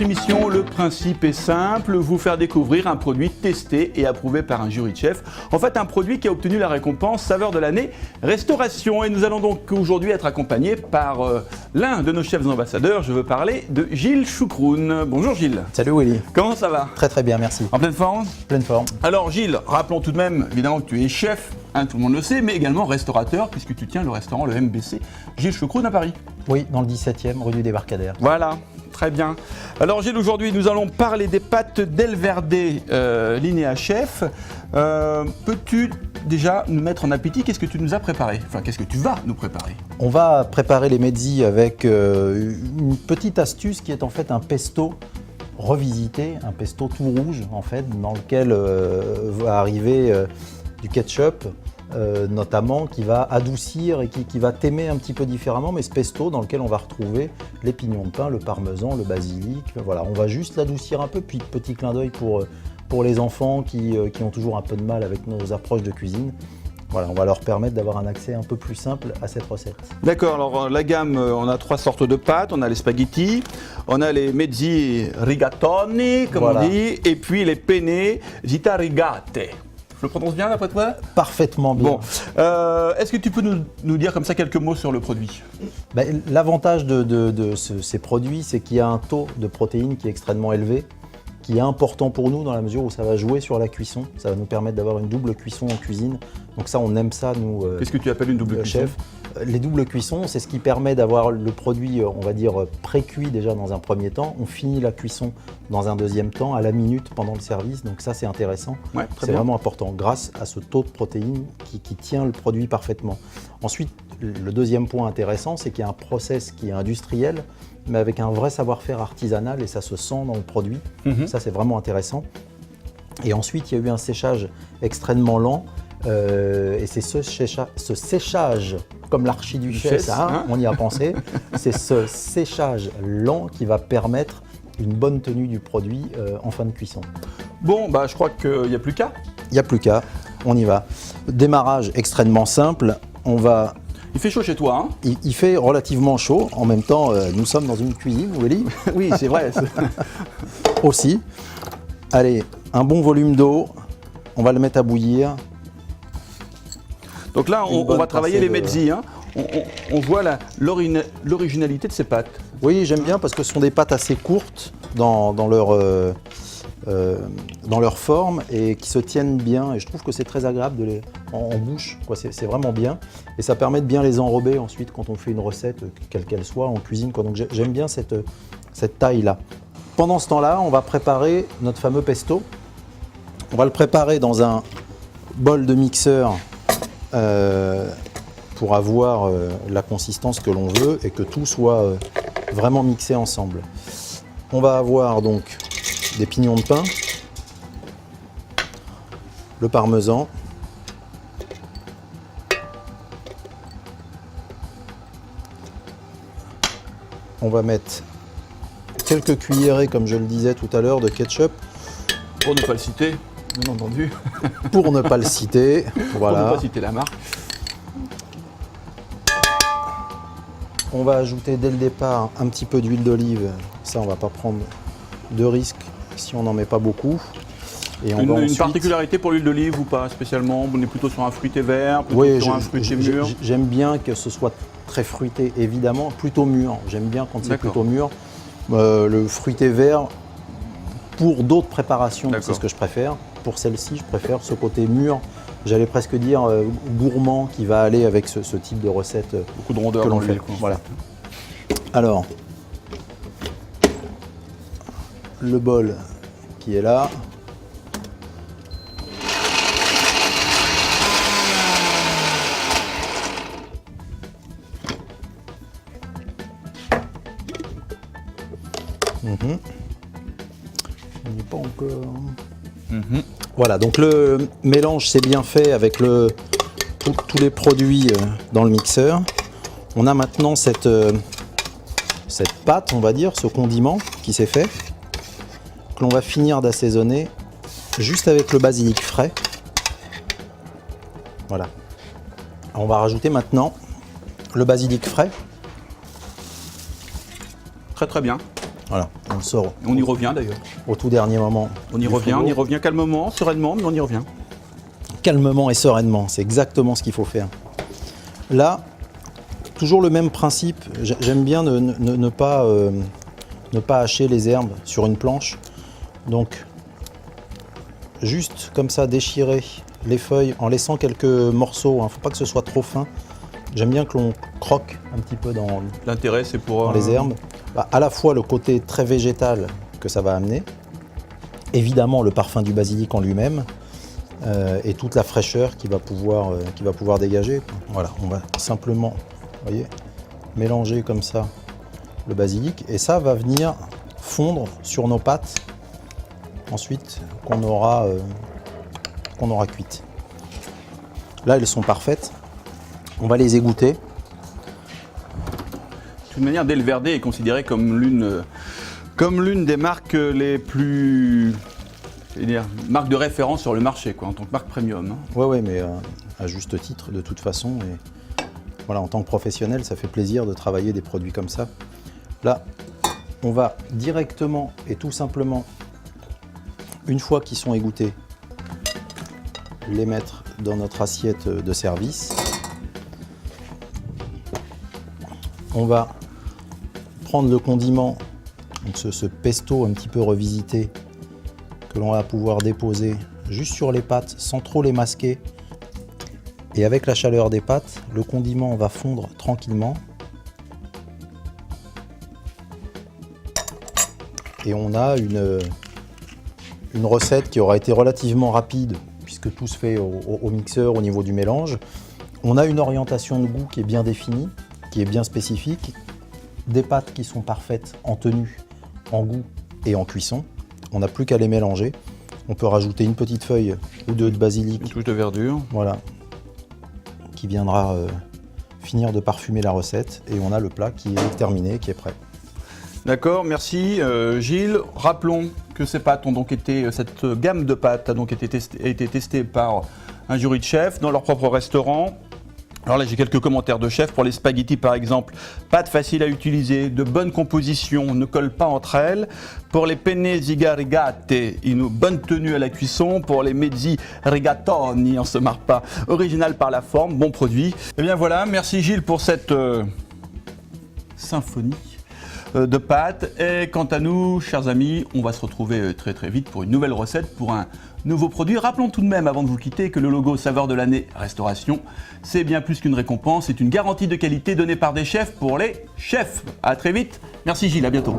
émission, le principe est simple, vous faire découvrir un produit testé et approuvé par un jury de chef. En fait, un produit qui a obtenu la récompense Saveur de l'année Restauration. Et nous allons donc aujourd'hui être accompagnés par l'un de nos chefs ambassadeurs. Je veux parler de Gilles Choucroune. Bonjour Gilles. Salut Willy. Comment ça va? Très très bien, merci. En pleine forme? Pleine forme. Alors Gilles, rappelons tout de même évidemment que tu es chef, tout le monde le sait, mais également restaurateur puisque tu tiens le restaurant, le MBC Gilles Choucroune à Paris. Oui, dans le 17e, rue du Débarcadère. Voilà. Très bien. Alors Gilles, aujourd'hui nous allons parler des pâtes Delverde Linea Chef. Peux-tu déjà nous mettre en appétit? Qu'est-ce que tu nous as préparé? Enfin, qu'est-ce que tu vas nous préparer? On va préparer les mezzi avec une petite astuce qui est en fait un pesto revisité, un pesto tout rouge en fait, dans lequel va arriver du ketchup. Notamment qui va adoucir et qui va t'aimer un petit peu différemment, mais ce pesto dans lequel on va retrouver les pignons de pain, le parmesan, le basilic. Voilà, on va juste l'adoucir un peu, puis petit clin d'œil pour les enfants qui ont toujours un peu de mal avec nos approches de cuisine. Voilà, on va leur permettre d'avoir un accès un peu plus simple à cette recette. D'accord, alors la gamme, on a trois sortes de pâtes, on a les spaghettis, on a les mezzi rigatoni, comme on dit, et puis les penne zita rigate. Je le prononce bien d'après toi? Parfaitement bien. Bon, est-ce que tu peux nous dire comme ça quelques mots sur le produit? L'avantage de ces produits, c'est qu'il y a un taux de protéines qui est extrêmement élevé, qui est important pour nous dans la mesure où ça va jouer sur la cuisson. Ça va nous permettre d'avoir une double cuisson en cuisine. Donc ça, on aime ça, nous. Qu'est-ce que tu appelles une double cuisson? Chef. Les doubles cuissons, c'est ce qui permet d'avoir le produit, on va dire, pré-cuit déjà dans un premier temps. On finit la cuisson dans un deuxième temps, à la minute pendant le service. Donc ça, c'est intéressant. Ouais, c'est vraiment important, grâce à ce taux de protéines qui tient le produit parfaitement. Ensuite, le deuxième point intéressant, c'est qu'il y a un process qui est industriel, mais avec un vrai savoir-faire artisanal, et ça se sent dans le produit. Ça, c'est vraiment intéressant. Et ensuite, il y a eu un séchage extrêmement lent. Et c'est ce séchage, comme l'archiduchesse, on y a pensé, c'est ce séchage lent qui va permettre une bonne tenue du produit en fin de cuisson. Bon, je crois qu'il n'y a plus qu'à. Il n'y a plus qu'à, on y va. Démarrage extrêmement simple, on va... Il fait chaud chez toi, hein? Il fait relativement chaud, en même temps nous sommes dans une cuisine, vous voyez. Oui, c'est vrai. Aussi. Allez, un bon volume d'eau, on va le mettre à bouillir. Donc là, on va travailler les mezzi. On voit l'originalité de ces pâtes. Oui, j'aime bien parce que ce sont des pâtes assez courtes dans leur forme et qui se tiennent bien. Et je trouve que c'est très agréable en bouche. C'est vraiment bien. Et ça permet de bien les enrober ensuite quand on fait une recette, quelle qu'elle soit, en cuisine. Donc j'aime bien cette taille-là. Pendant ce temps-là, on va préparer notre fameux pesto. On va le préparer dans un bol de mixeur pour avoir la consistance que l'on veut et que tout soit vraiment mixé ensemble. On va avoir donc des pignons de pain, le parmesan, on va mettre quelques cuillerées, comme je le disais tout à l'heure, de ketchup. Pour ne pas le citer, bien entendu. Pour ne pas le citer, voilà. Pour ne pas citer la marque. On va ajouter dès le départ un petit peu d'huile d'olive. Ça, on ne va pas prendre de risque si on n'en met pas beaucoup. Et on va ensuite... Une particularité pour l'huile d'olive ou pas spécialement? On est plutôt sur un fruité vert, plutôt sur un fruité mûr? J'aime bien que ce soit très fruité, évidemment, plutôt mûr. J'aime bien quand c'est plutôt mûr. Le fruité vert, pour d'autres préparations, c'est ce que je préfère. Pour celle-ci, je préfère ce côté mûr, j'allais presque dire gourmand, qui va aller avec ce type de recette. Beaucoup de rondeur dans l'huile. Voilà. Alors, le bol qui est là. On n'y est pas encore. Voilà, donc le mélange c'est bien fait avec tous les produits dans le mixeur. On a maintenant cette pâte, on va dire, ce condiment qui s'est fait, que l'on va finir d'assaisonner juste avec le basilic frais. Voilà. On va rajouter maintenant le basilic frais. Très très bien. Voilà, on le sort On y revient d'ailleurs. au tout dernier moment. On y revient calmement, sereinement, mais on y revient. Calmement et sereinement, c'est exactement ce qu'il faut faire. Là, toujours le même principe, j'aime bien ne pas hacher les herbes sur une planche. Donc, juste comme ça, déchirer les feuilles en laissant quelques morceaux, il ne faut pas que ce soit trop fin. J'aime bien que l'on croque un petit peu dans L'intérêt, c'est pour les herbes. Bah, à la fois le côté très végétal que ça va amener, évidemment le parfum du basilic en lui-même, et toute la fraîcheur qu'il va pouvoir dégager. Voilà, on va simplement, voyez, mélanger comme ça le basilic, et ça va venir fondre sur nos pâtes ensuite qu'on aura cuites. Là, elles sont parfaites. On va les égoutter. De toute manière, Del Verde est considéré comme l'une des marques les plus, marques de référence sur le marché, quoi, en tant que marque premium. Hein. Ouais, mais à juste titre, de toute façon. Et voilà, en tant que professionnel, ça fait plaisir de travailler des produits comme ça. Là, on va directement et tout simplement, une fois qu'ils sont égouttés, les mettre dans notre assiette de service. On va prendre le condiment, donc ce pesto un petit peu revisité, que l'on va pouvoir déposer juste sur les pâtes sans trop les masquer. Et avec la chaleur des pâtes, le condiment va fondre tranquillement. Et on a une recette qui aura été relativement rapide, puisque tout se fait au mixeur au niveau du mélange. On a une orientation de goût qui est bien définie, qui est bien spécifique, des pâtes qui sont parfaites en tenue, en goût et en cuisson. On n'a plus qu'à les mélanger. On peut rajouter une petite feuille ou deux de basilic. Une touche de verdure. Voilà, qui viendra finir de parfumer la recette. Et on a le plat qui est terminé, qui est prêt. D'accord, merci Gilles. Rappelons que cette gamme de pâtes a donc été testée par un jury de chefs dans leur propre restaurant. Alors là, j'ai quelques commentaires de chefs. Pour les spaghettis, par exemple, pâtes faciles à utiliser, de bonne composition, ne collent pas entre elles. Pour les penne ziga rigate, une bonne tenue à la cuisson. Pour les mezzi rigatoni, on ne se marre pas, original par la forme, bon produit. Et bien voilà, merci Gilles pour cette symphonie de pâtes. Et quant à nous, chers amis, on va se retrouver très très vite pour une nouvelle recette, pour un nouveau produit. Rappelons tout de même, avant de vous quitter, que le logo Saveur de l'année Restauration, c'est bien plus qu'une récompense, c'est une garantie de qualité donnée par des chefs pour les chefs. À très vite. Merci Gilles, à bientôt.